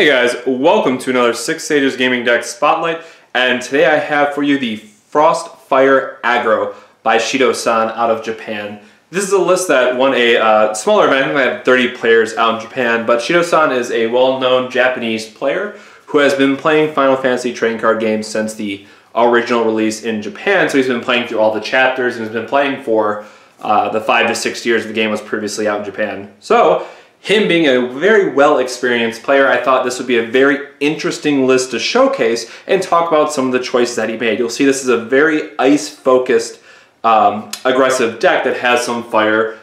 Hey guys, welcome to another 6 Stages Gaming Deck Spotlight, and today I have for you the Frostfire Aggro by Shido-san out of Japan. This is a list that won a smaller event. I think they had 30 players out in Japan, but Shido-san is a well-known Japanese player who has been playing Final Fantasy trading card games since the original release in Japan, so he's been playing through all the chapters and has been playing for the 5 to 6 years the game was previously out in Japan. So, him being a very well-experienced player, I thought this would be a very interesting list to showcase and talk about some of the choices that he made. You'll see this is a very ice-focused, aggressive deck that has some fire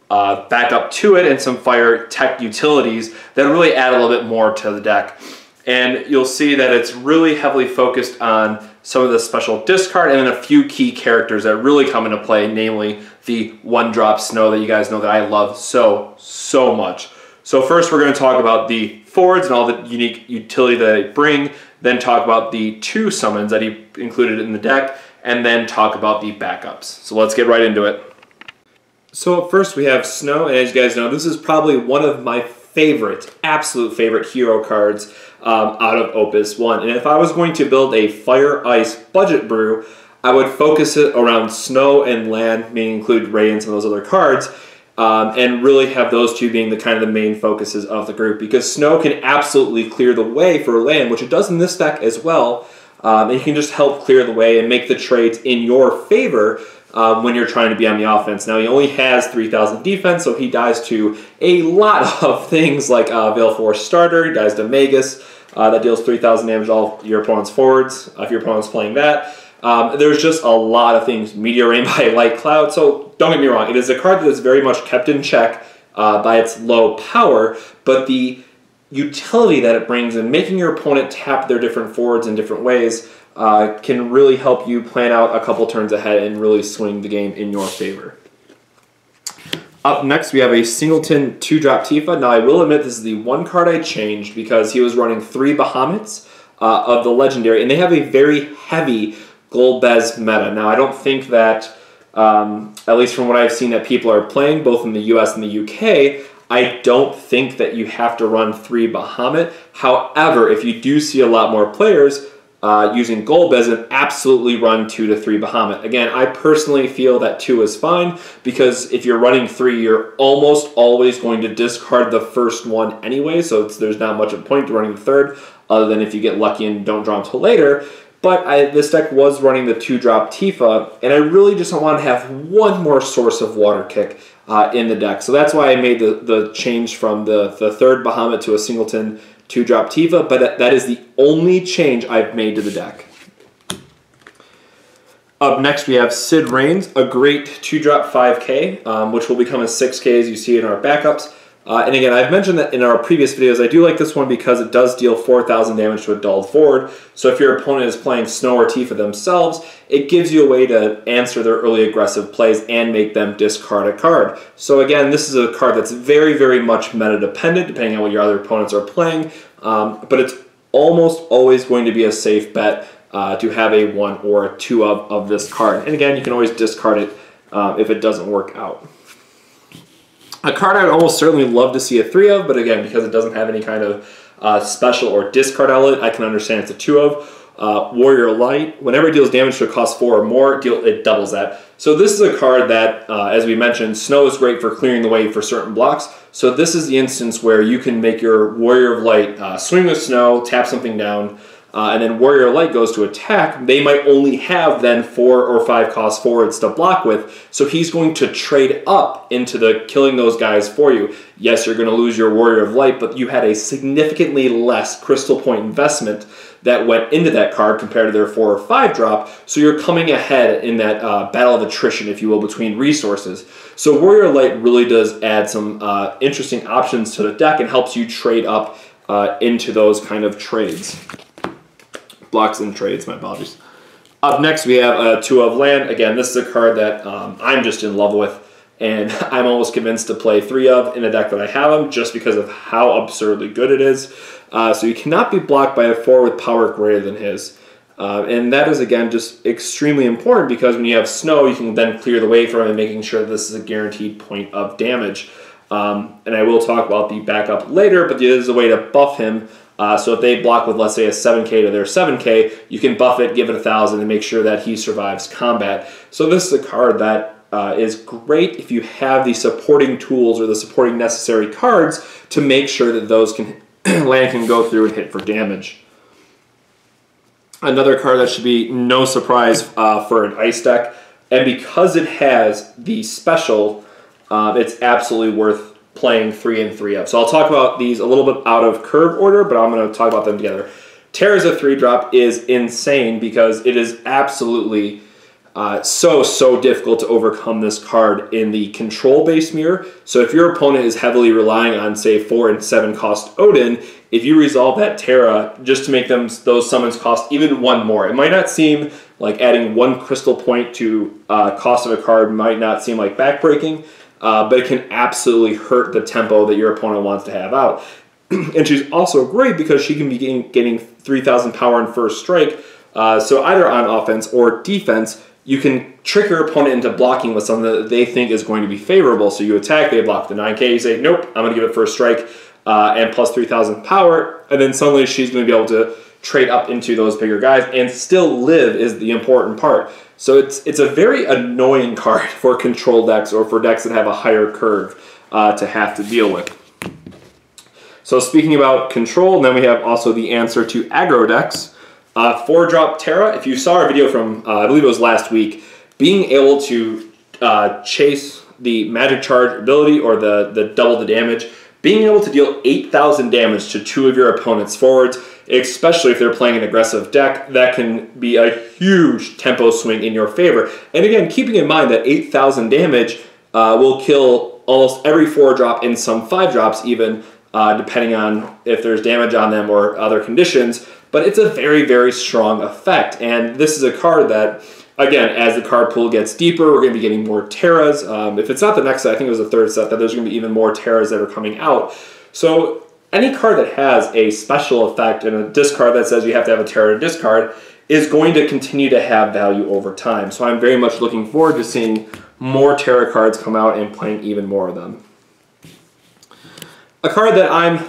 back up to it and some fire tech utilities that really add a little bit more to the deck. And you'll see that it's really heavily focused on some of the special discard and then a few key characters that really come into play, namely the one-drop snow that you guys know that I love so much. So first we're going to talk about the forwards and all the unique utility that they bring, then talk about the 2 summons that he included in the deck, and then talk about the backups. So let's get right into it. So first we have Snow, and as you guys know, this is probably one of my absolute favorite hero cards out of Opus 1. And if I was going to build a Fire Ice budget brew, I would focus it around Snow and Land, meaning include Ray and some of those other cards, and really have those two being the kind of the main focuses of the group, because Snow can absolutely clear the way for Land, which it does in this deck as well, and it can just help clear the way and make the trades in your favor when you're trying to be on the offense. Now, he only has 3,000 defense, so he dies to a lot of things like Veil Force Starter, he dies to Magus, that deals 3,000 damage to all your opponent's forwards, if your opponent's playing that. There's just a lot of things. Meteor Rain by Light Cloud, so don't get me wrong, it is a card that is very much kept in check by its low power, but the utility that it brings in making your opponent tap their different forwards in different ways can really help you plan out a couple turns ahead and really swing the game in your favor. Up next, we have a Singleton 2-drop Tifa. Now, I will admit this is the one card I changed because he was running 3 Bahamuts of the Legendary, and they have a very heavy Gold Bez meta. Now, I don't think that, at least from what I've seen that people are playing, both in the US and the UK, I don't think that you have to run 3 Bahamut. However, if you do see a lot more players using Golbez, and absolutely run 2 to 3 Bahamut. Again, I personally feel that 2 is fine, because if you're running 3, you're almost always going to discard the first one anyway, so there's not much of a point to running the third, other than if you get lucky and don't draw until later. But this deck was running the 2-drop Tifa, and I really just want to have one more source of water kick in the deck. So that's why I made the change from the 3rd Bahamut to a Singleton 2-drop Tifa, but that is the only change I've made to the deck. Up next we have Cid Rains, a great 2-drop 5k, which will become a 6k as you see in our backups. And again, I've mentioned that in our previous videos, I do like this one because it does deal 4,000 damage to a dulled forward. So if your opponent is playing Snow or Tifa themselves, it gives you a way to answer their early aggressive plays and make them discard a card. So again, this is a card that's very much meta dependent, depending on what your other opponents are playing. But it's almost always going to be a safe bet to have a 1 or a 2 of this card. And again, you can always discard it if it doesn't work out. A card I would almost certainly love to see a 3 of, but again, because it doesn't have any kind of special or discard outlet, I can understand it's a 2 of. Warrior Light, whenever it deals damage to a cost 4 or more, it doubles that. So this is a card that, as we mentioned, Snow is great for clearing the way for certain blocks. So this is the instance where you can make your Warrior of Light swing with Snow, tap something down, and then Warrior Light goes to attack. They might only have then 4 or 5 cost forwards to block with, so he's going to trade up into the killing those guys for you. Yes, you're going to lose your Warrior of Light, but you had a significantly less crystal point investment that went into that card compared to their 4 or 5 drop, so you're coming ahead in that battle of attrition, if you will, between resources. So Warrior Light really does add some interesting options to the deck and helps you trade up into those kind of trades. Blocks and trades, my apologies. Up next we have 2 of Land. Again, this is a card that I'm just in love with, and I'm almost convinced to play 3 of in the deck that I have them, just because of how absurdly good it is. So you cannot be blocked by a 4 with power greater than his. And that is, again, just extremely important, because when you have Snow, you can then clear the way for him and making sure that this is a guaranteed point of damage. And I will talk about the backup later, but there is a way to buff him So if they block with, let's say, a 7k to their 7k, you can buff it, give it 1,000, and make sure that he survives combat. So this is a card that is great if you have the supporting tools or the supporting necessary cards to make sure that those land can go through and hit for damage. Another card that should be no surprise for an ice deck, and because it has the special, it's absolutely worth playing 3 and 3 up. So I'll talk about these a little bit out of curve order, but I'm going to talk about them together. Terra's a 3-drop is insane because it is absolutely so difficult to overcome this card in the control-based mirror. So if your opponent is heavily relying on, say, 4 and 7 cost Odin, if you resolve that Terra just to make those summons cost even 1 more, it might not seem like adding 1 crystal point to cost of a card might not seem like backbreaking, but it can absolutely hurt the tempo that your opponent wants to have out. And she's also great because she can be getting 3,000 power in first strike, so either on offense or defense, you can trick your opponent into blocking with something that they think is going to be favorable. So you attack, they block the 9k, you say, nope, I'm going to give it first strike and plus 3,000 power, and then suddenly she's going to be able to trade up into those bigger guys and still live is the important part. So it's a very annoying card for control decks or for decks that have a higher curve to have to deal with. So speaking about control, and then we have also the answer to aggro decks. 4-drop Terra, if you saw our video from, I believe it was last week, being able to chase the magic charge ability or the double the damage, being able to deal 8,000 damage to 2 of your opponent's forwards, especially if they're playing an aggressive deck, that can be a huge tempo swing in your favor. And again, keeping in mind that 8,000 damage will kill almost every 4-drop and some 5-drops even, depending on if there's damage on them or other conditions. But it's a very strong effect. And this is a card that, again, as the card pool gets deeper, we're going to be getting more Terras. If it's not the next set, I think it was the 3rd set, that there's going to be even more Terras that are coming out. So any card that has a special effect and a discard that says you have to have a Terra to discard is going to continue to have value over time. So I'm very much looking forward to seeing more Terra cards come out and playing even more of them. A card that I'm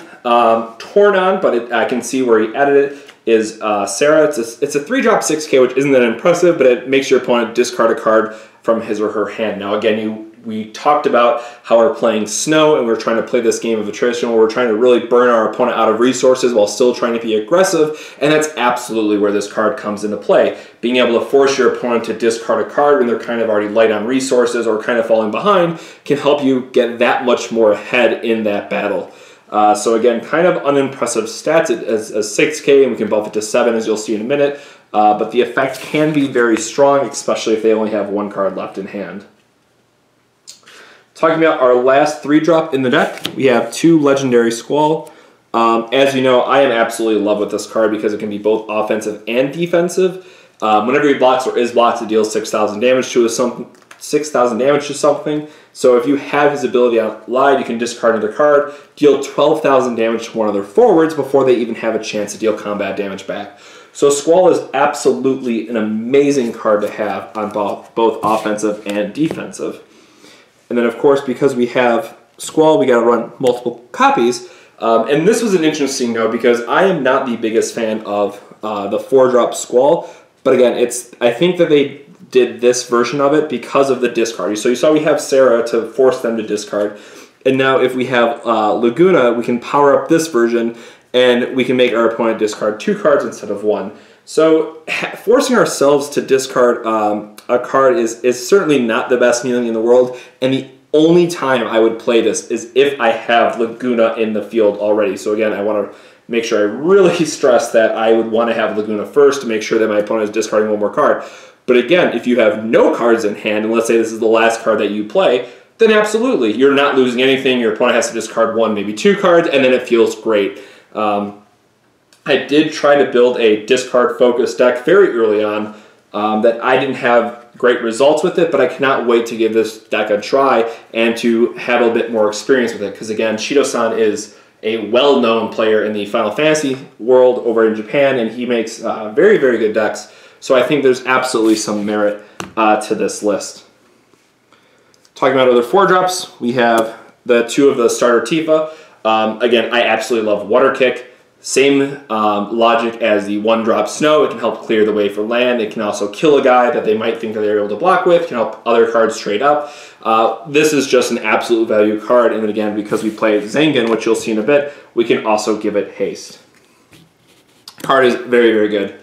torn on, but I can see where he added it, is Serah. It's a 3-drop 6k, which isn't that impressive, but it makes your opponent discard a card from his or her hand. Now again, we talked about how we're playing snow and we're trying to play this game of attrition where we're trying to really burn our opponent out of resources while still trying to be aggressive, and that's absolutely where this card comes into play. Being able to force your opponent to discard a card when they're kind of already light on resources or kind of falling behind can help you get that much more ahead in that battle. So again, kind of unimpressive stats as 6k, and we can buff it to 7 as you'll see in a minute, but the effect can be very strong, especially if they only have 1 card left in hand. Talking about our last 3-drop in the deck, we have 2 Legendary Squall. As you know, I am absolutely in love with this card because it can be both offensive and defensive. Whenever he blocks or is blocked, it deals 6,000 damage to something. So if you have his ability outside, you can discard another card, deal 12,000 damage to one of their forwards before they even have a chance to deal combat damage back. So Squall is absolutely an amazing card to have on both offensive and defensive. And then of course, because we have Squall, we got to run multiple copies. And this was an interesting note because I am not the biggest fan of the 4-drop Squall. But again, I think that they did this version of it because of the discard. So you saw we have Serah to force them to discard. And now if we have Laguna, we can power up this version and we can make our opponent discard 2 cards instead of 1. So forcing ourselves to discard a card is certainly not the best feeling in the world. And the only time I would play this is if I have Laguna in the field already. So again, I want to make sure I really stress that I would want to have Laguna first to make sure that my opponent is discarding 1 more card. But again, if you have no cards in hand, and let's say this is the last card that you play, then absolutely, you're not losing anything. Your opponent has to discard 1, maybe 2 cards, and then it feels great. I did try to build a discard-focused deck very early on that I didn't have great results with it, but I cannot wait to give this deck a try and to have a bit more experience with it. Because again, Shido-san is a well-known player in the Final Fantasy world over in Japan, and he makes very good decks. So I think there's absolutely some merit to this list. Talking about other 4-drops, we have the 2 of the starter Tifa. Again, I absolutely love Water Kick. Same logic as the 1-drop snow. It can help clear the way for land. It can also kill a guy that they might think that they're able to block with. It can help other cards trade up. This is just an absolute value card, and then again, because we play Zangan, which you'll see in a bit, we can also give it haste. Card is very, very good.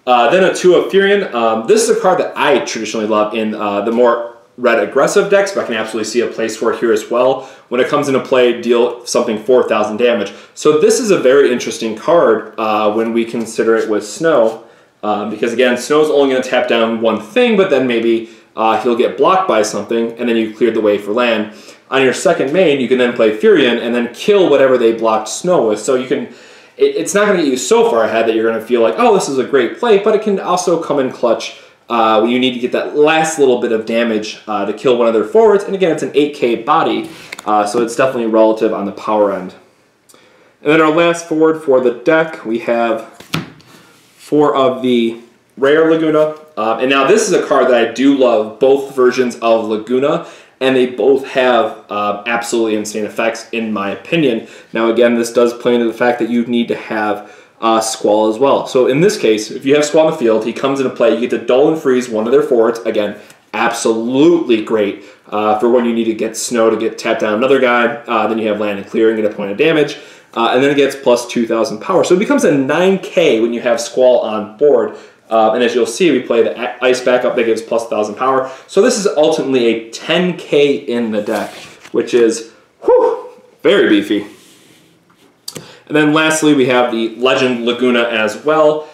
Then a 2 of Furion. This is a card that I traditionally love in the more red aggressive decks, but I can absolutely see a place for it here as well. When it comes into play, deal something 4,000 damage. So this is a very interesting card when we consider it with Snow, because again, Snow's only going to tap down one thing, but then maybe he'll get blocked by something, and then you cleared the way for land. On your second main, you can then play Furion and then kill whatever they blocked Snow with. So you can, it's not going to get you so far ahead that you're going to feel like, oh, this is a great play, but it can also come in clutch when you need to get that last little bit of damage to kill one of their forwards. And again, it's an 8k body, so it's definitely relative on the power end. And then our last forward for the deck, we have 4 of the rare Laguna. And now this is a card that I do love, both versions of Laguna, and they both have absolutely insane effects in my opinion. Now again, this does play into the fact that you need to have Squall as well. So in this case, if you have Squall in the field, he comes into play, you get to dull and freeze one of their forwards. Again, absolutely great for when you need to get Snow to get tapped down another guy. Then you have land and clearing at a point of damage. And then it gets plus 2,000 power. So it becomes a 9k when you have Squall on board. And as you'll see, we play the ice backup that gives plus 1,000 power. So this is ultimately a 10k in the deck, which is very beefy. And then lastly, we have the Legend Laguna as well.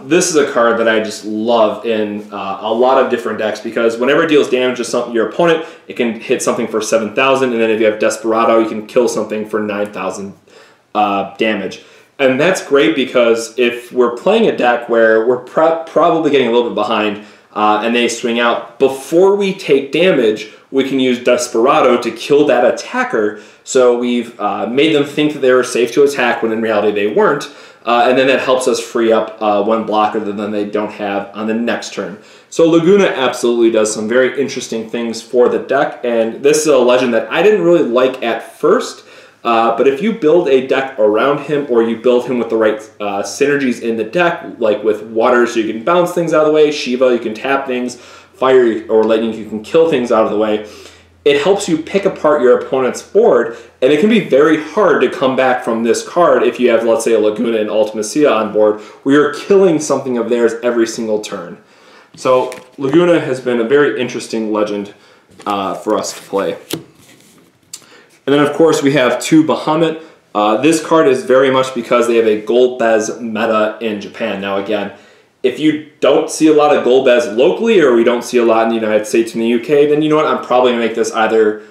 This is a card that I just love in a lot of different decks, because whenever it deals damage to your opponent, it can hit something for 7,000, and then if you have Desperado, you can kill something for 9,000 damage. And that's great because if we're playing a deck where we're probably getting a little bit behind and they swing out, before we take damage, we can use Desperado to kill that attacker. So we've made them think that they were safe to attack when in reality they weren't. And then that helps us free up one blocker that then they don't have on the next turn. So Laguna absolutely does some very interesting things for the deck. And this is a legend that I didn't really like at first. But if you build a deck around him, or you build him with the right synergies in the deck, like with water so you can bounce things out of the way, Shiva you can tap things, fire or lightning you can kill things out of the way, it helps you pick apart your opponent's board, and it can be very hard to come back from this card if you have, let's say, a Laguna and Ultimacia on board, where you're killing something of theirs every single turn. So Laguna has been a very interesting legend for us to play. And then, of course, we have 2 Bahamut. This card is very much because they have a Golbez meta in Japan. Now, again, if you don't see a lot of Golbez locally, or we don't see a lot in the United States and the UK, then you know what? I'm probably going to make this either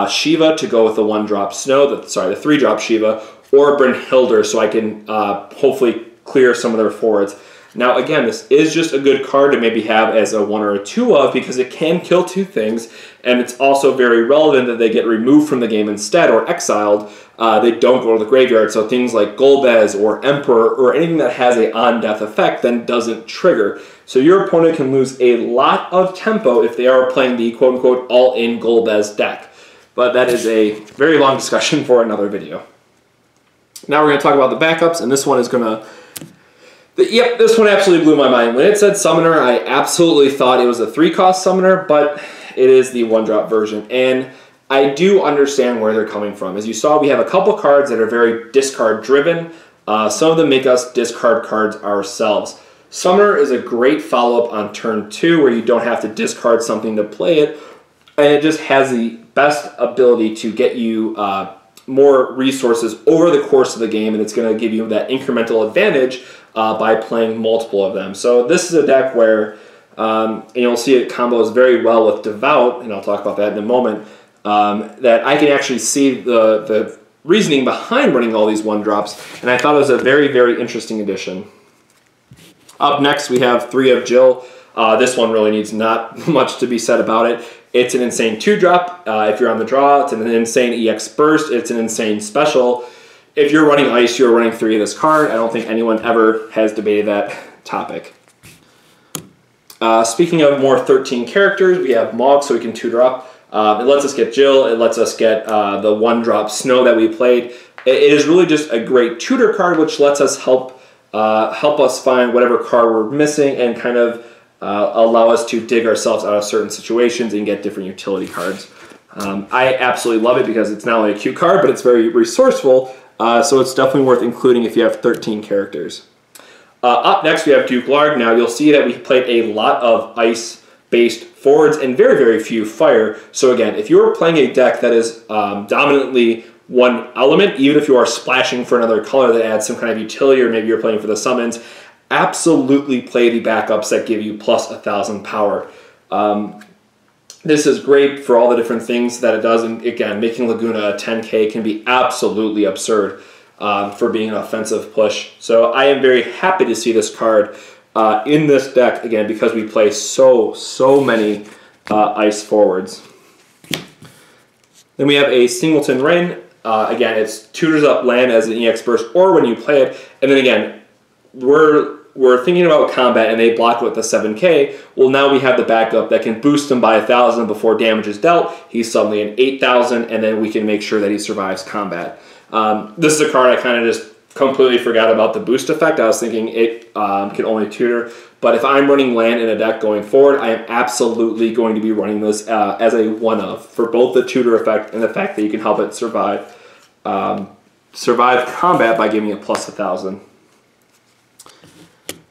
Shiva to go with the 1-drop Snow, the 3-drop Shiva, or Brynhildr, so I can hopefully clear some of their forwards. Now, again, this is just a good card to maybe have as a 1 or a 2 of, because it can kill 2 things, and it's also very relevant that they get removed from the game instead, or exiled. They don't go to the graveyard, so things like Golbez or Emperor or anything that has a on-death effect then doesn't trigger. So your opponent can lose a lot of tempo if they are playing the quote-unquote all-in Golbez deck. But that is a very long discussion for another video. Now we're going to talk about the backups, and this one is going to... Yep, this one absolutely blew my mind. When it said Summoner, I absolutely thought it was a 3-cost Summoner, but it is the 1-drop version. And I do understand where they're coming from. As you saw, we have a couple cards that are very discard-driven. Some of them make us discard cards ourselves. Summoner is a great follow-up on turn 2, where you don't have to discard something to play it, and it just has the best ability to get you more resources over the course of the game, and it's going to give you that incremental advantage by playing multiple of them. So this is a deck where, and you'll see it combos very well with Devout, and I'll talk about that in a moment, that I can actually see the reasoning behind running all these 1-drops, and I thought it was a very, very interesting addition. Up next, we have 3 of Jill. This one really needs not much to be said about it. It's an insane 2-drop. If you're on the draw, it's an insane EX burst. It's an insane special. If you're running Ice, you're running 3 of this card. I don't think anyone ever has debated that topic. Speaking of more 13 characters, we have Mog, so we can 2-drop. It lets us get Jill. It lets us get the 1-drop Snow that we played. It is really just a great tutor card, which lets us help us find whatever card we're missing and kind of allow us to dig ourselves out of certain situations and get different utility cards. I absolutely love it because it's not only a cute card, but it's very resourceful, so it's definitely worth including if you have 13 characters. Up next, we have Duke Larg. Now, you'll see that we played a lot of ice-based forwards and very, very few fire. So again, if you're playing a deck that is dominantly one element, even if you are splashing for another color that adds some kind of utility, or maybe you're playing for the summons, absolutely play the backups that give you plus 1,000 power. This is great for all the different things that it does, and again, making Laguna a 10k can be absolutely absurd for being an offensive push. So I am very happy to see this card in this deck, again, because we play so many ice forwards. Then we have a Singleton Rain. Again, it's tutors up land as an EX burst or when you play it, and then again, we're thinking about combat and they block with the 7k. Well, now we have the backup that can boost him by 1,000 before damage is dealt. He's suddenly an 8,000, and then we can make sure that he survives combat. This is a card I kind of just completely forgot about the boost effect. I was thinking it can only tutor, but if I'm running land in a deck going forward, I am absolutely going to be running this as a one-of for both the tutor effect and the fact that you can help it survive combat by giving it plus 1,000.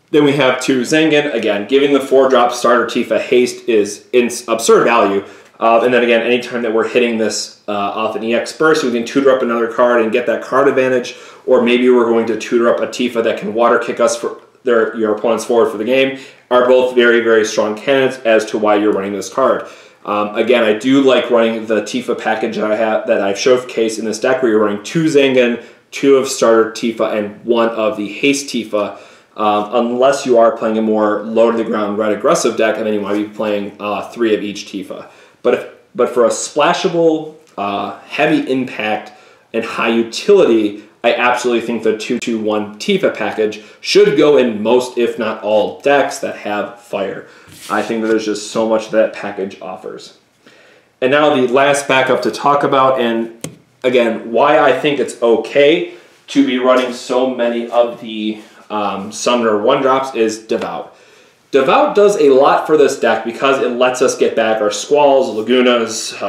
Then we have 2 Zengen. Again, giving the 4-drop starter Tifa haste is absurd value. And then again, anytime that we're hitting this off an EX burst, we can tutor up another card and get that card advantage. Or maybe we're going to tutor up a Tifa that can water kick us for your opponents forward for the game. Are both very, very strong candidates as to why you're running this card. Again, I do like running the Tifa package that I've showcased in this deck, where you're running 2 Zengen, 2 of starter Tifa, and 1 of the haste Tifa. Unless you are playing a more low-to-the-ground red aggressive deck, and then you might be playing 3 of each Tifa. But for a splashable, heavy impact, and high utility, I absolutely think the 2-2-1 Tifa package should go in most, if not all, decks that have fire. I think that there's just so much that package offers. And now the last backup to talk about, and again, why I think it's okay to be running so many of the Summoner 1-drops is Devout. Devout does a lot for this deck because it lets us get back our Squalls, Lagunas,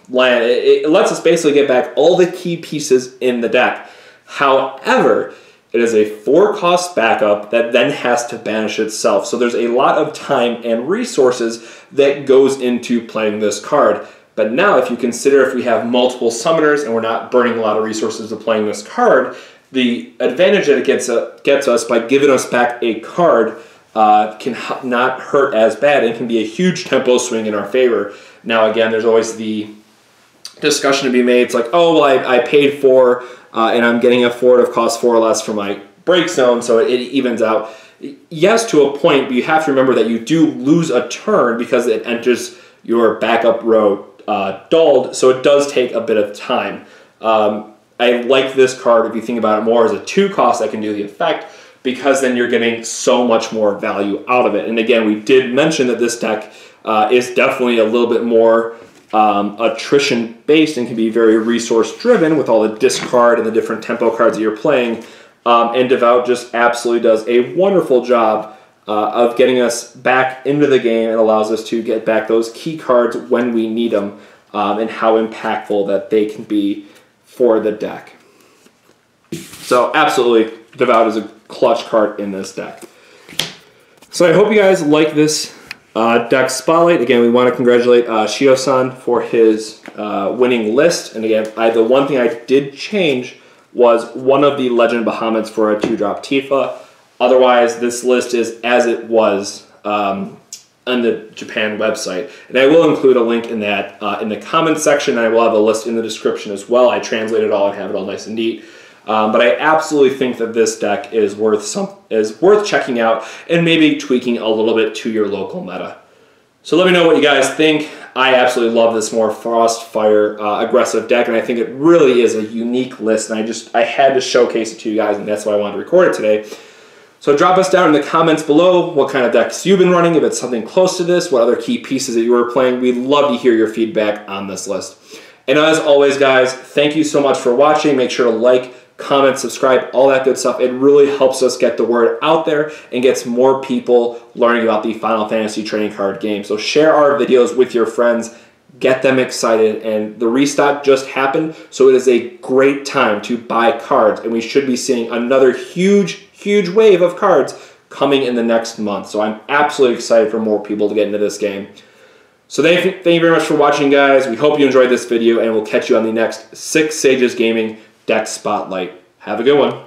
land. It lets us basically get back all the key pieces in the deck. However, it is a 4-cost backup that then has to banish itself. So there's a lot of time and resources that goes into playing this card. But now if you consider if we have multiple summoners and we're not burning a lot of resources to playing this card, the advantage that it gets us by giving us back a card can not hurt as bad and can be a huge tempo swing in our favor. Now again, there's always the discussion to be made. It's like, oh, well, I paid 4 and I'm getting a forward of cost 4 or less for my break zone, so it evens out. Yes, to a point, but you have to remember that you do lose a turn because it enters your backup row dulled, so it does take a bit of time. I like this card, if you think about it more, as a 2-cost that can do the effect, because then you're getting so much more value out of it. And again, we did mention that this deck is definitely a little bit more attrition-based and can be very resource-driven with all the discard and the different tempo cards that you're playing. And Devout just absolutely does a wonderful job of getting us back into the game and allows us to get back those key cards when we need them, and how impactful that they can be for the deck. So absolutely, Devout is a clutch card in this deck. So I hope you guys like this deck spotlight. Again, we want to congratulate Shido-san for his winning list. And again, the one thing I did change was one of the Legend Bahamut's for a 2-drop Tifa. Otherwise, this list is as it was on the Japan website. And I will include a link in that in the comments section, and I will have a list in the description as well. I translate it all and have it all nice and neat. But I absolutely think that this deck is worth checking out and maybe tweaking a little bit to your local meta. So let me know what you guys think. I absolutely love this more Frostfire aggressive deck, and I think it really is a unique list, and I had to showcase it to you guys, and that's why I wanted to record it today. So drop us down in the comments below what kind of decks you've been running, if it's something close to this, what other key pieces that you were playing. We'd love to hear your feedback on this list. And as always, guys, thank you so much for watching. Make sure to like, comment, subscribe, all that good stuff. It really helps us get the word out there and gets more people learning about the Final Fantasy trading card game. So share our videos with your friends, get them excited, and the restock just happened, so it is a great time to buy cards, and we should be seeing another huge wave of cards coming in the next month. So I'm absolutely excited for more people to get into this game. So thank you very much for watching, guys. We hope you enjoyed this video, and we'll catch you on the next 6 Sages Gaming Deck Spotlight. Have a good one.